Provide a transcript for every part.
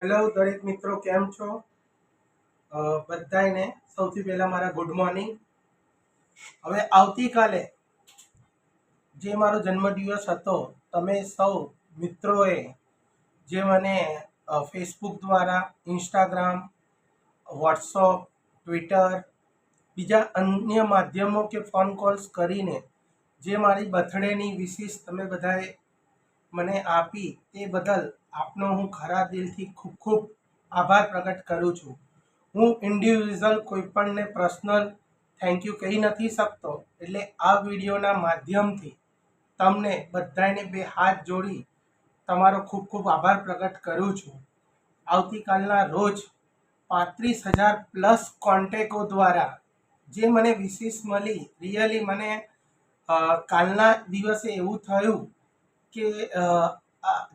Hello દરેક મિત્રો, કેમ છો? બધાને સૌથી પહેલાં મારા ગુડ મોર્નિંગ. હવે આવતીકાલે જે મારો જન્મદિવસ હતો, તમે સૌ મિત્રોએ જે મને ફેસબુક દ્વારા, ઇન્સ્ટાગ્રામ, વોટ્સઅપ, ટ્વિટર, બીજા અન્ય માધ્યમો કે ફોન કોલ્સ કરીને જે મારી બર્થડેની વિશિસ તમે બધાએ મને આપી, તે બદલ આપનો હું ખરા દિલથી ખૂબ ખૂબ આભાર પ્રગટ કરું છું. હું ઇન્ડિવિજ્યુઅલ કોઈપણને પર્સનલ થેન્ક યુ કહી નથી શકતો, એટલે આ વિડીયોના માધ્યમથી તમને બધાને બે હાથ જોડી તમારો ખૂબ ખૂબ આભાર પ્રગટ કરું છું. આવતીકાલના રોજ 35,000+ કોન્ટેકો દ્વારા જે મને વિશિસ મળી, રિયલી મને કાલના દિવસે એવું થયું કે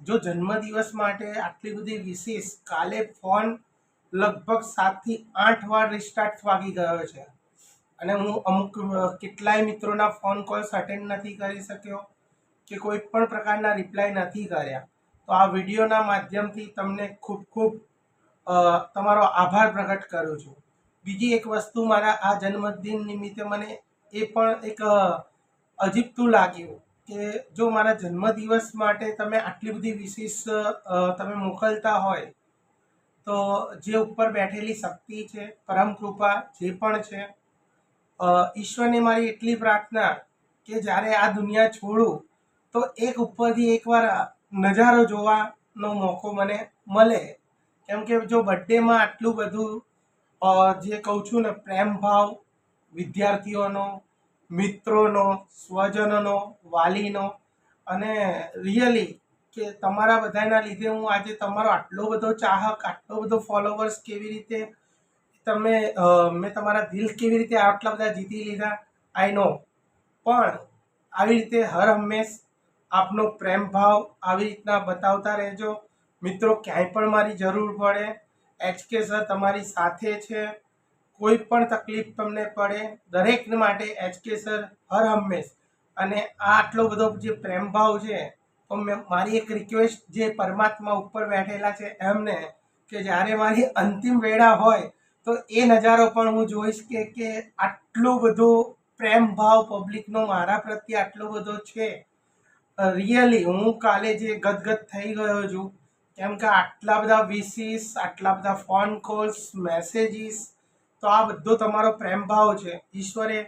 જો જન્મદિવસ માટે આટલી બધી વિશિસ, કાલે ફોન લગભગ 7 થી 8 વાર રિસ્ટાર્ટ વાગી ગયો છે અને હું અમુક કેટલાય મિત્રોના ફોન કોલ્સ અટેન્ડ નથી કરી શક્યો કે કોઈ પણ પ્રકારના રિપ્લાય નથી કર્યા. તો આ વિડીયોના માધ્યમથી તમને ખૂબ ખૂબ તમારો આભાર પ્રગટ કરું છું. બીજી એક વસ્તુ, મારા આ જન્મદિન નિમિત્તે મને એ પણ એક અજીબતું લાગ્યું કે જો મારા જન્મદિવસ માટે તમે આટલી બધી વિશિસ તમે મોકલતા હોય, તો જે ઉપર બેઠેલી શક્તિ છે, પરમ કૃપા જે પણ છે, ઈશ્વરને મારી એટલી પ્રાર્થના કે જ્યારે આ દુનિયા છોડું તો એક ઉપરથી એકવાર નજારો જોવાનો મોકો મને મળે. કેમ કે જો બર્થડેમાં આટલું બધું જે કહું છું ને, પ્રેમ ભાવ વિદ્યાર્થીઓનો, મિત્રોનો, સ્વજનોનો, વાલીનો, અને રિયલી કે તમારા બધાના લીધે હું આજે તમારો આટલો બધો ચાહક, આટલો બધો ફોલોવર્સ કેવી રીતે તમે મેં તમારા દિલ કેવી રીતે આટલા બધા જીતી લીધા, આઈ નો. પણ આવી રીતે હર હંમેશ આપનો પ્રેમ ભાવ આવી રીતના બતાવતા રહેજો મિત્રો. ક્યાંય પણ મારી જરૂર પડે, HK સર તમારી સાથે છે. કોઈ પણ તકલીફ તમને પડે, દરેકને માટે HK સર હર હંમેશ. અને આ આટલો બધો જે પ્રેમ ભાવ છે, તો મારી એક રિક્વેસ્ટ જે પરમાત્મા ઉપર બેઠેલા છે એમને, કે જ્યારે મારી અંતિમ વેળા હોય તો એ નજારો પણ હું જોઈશ કે આટલો બધો પ્રેમ ભાવ પબ્લિકનો મારા પ્રત્યે આટલો બધો છે. રિયલી હું કાલે જે ગદગદ થઈ ગયો છું, કેમ કે આટલા બધા વિશિસ, આટલા બધા ફોન કોલ્સ, મેસેજીસ, તો આ બધો તમારો પ્રેમ ભાવ છે. ઈશ્વરે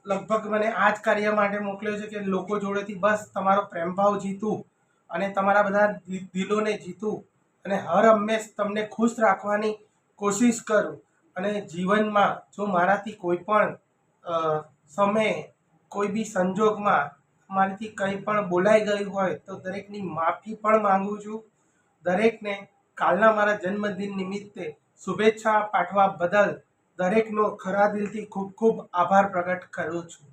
લગભગ મને આ જ કાર્ય માટે મોકલ્યો છે કે લોકો જોડેથી બસ તમારો પ્રેમ ભાવ જીતું અને તમારા બધા દિલોને જીતું અને હર હંમેશ તમને ખુશ રાખવાની કોશિશ કરું. અને જીવનમાં જો મારાથી કોઈ પણ સમયે, કોઈ બી સંજોગમાં મારાથી કંઈ પણ બોલાઈ ગયું હોય તો દરેકની માફી પણ માગું છું. દરેકને કાલના મારા જન્મદિન નિમિત્તે શુભેચ્છા પાઠવા બદલ દરેકનો ખરા દિલથી ખૂબ ખૂબ આભાર પ્રગટ કરું છું.